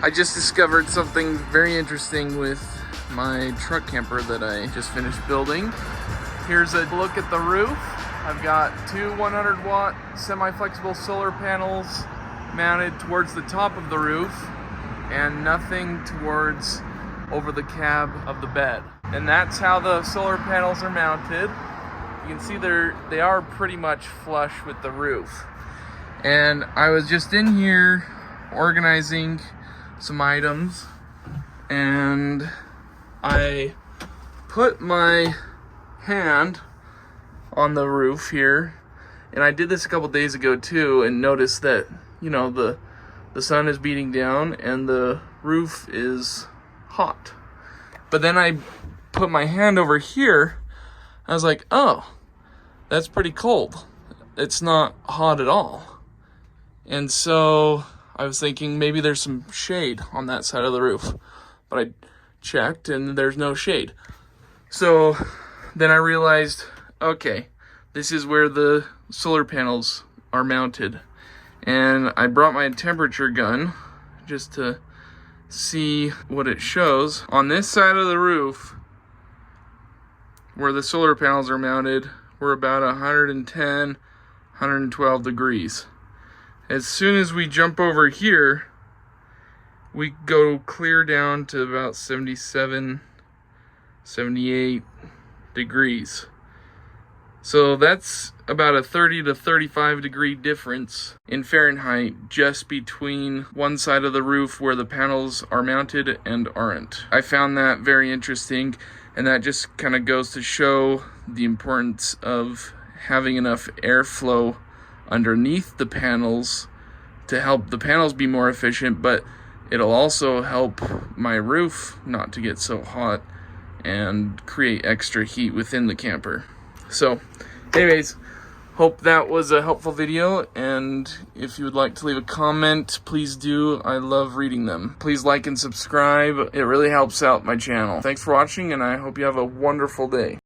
I just discovered something very interesting with my truck camper that I just finished building. Here's a look at the roof. I've got two 100-watt semi-flexible solar panels mounted towards the top of the roof and nothing towards over the cab of the bed. And that's how the solar panels are mounted. You can see they are pretty much flush with the roof. And I was just in here organizing some items, and I put my hand on the roof here, and I did this a couple days ago too, and noticed that, you know, the sun is beating down and the roof is hot. But then I put my hand over here, I was like, oh, that's pretty cold. It's not hot at all. And so I was thinking maybe there's some shade on that side of the roof, but I checked and there's no shade. So then I realized, okay, this is where the solar panels are mounted. And I brought my temperature gun just to see what it shows. On this side of the roof, where the solar panels are mounted, we're about 110, 112 degrees. As soon as we jump over here, we go clear down to about 77, 78 degrees. So that's about a 30 to 35 degree difference in Fahrenheit just between one side of the roof where the panels are mounted and aren't. I found that very interesting, and that just kind of goes to show the importance of having enough airflow underneath the panels to help the panels be more efficient, but it'll also help my roof not to get so hot and create extra heat within the camper. So anyways, hope that was a helpful video, and if you would like to leave a comment, please do. I love reading them. Please like and subscribe. It really helps out my channel. Thanks for watching, and I hope you have a wonderful day.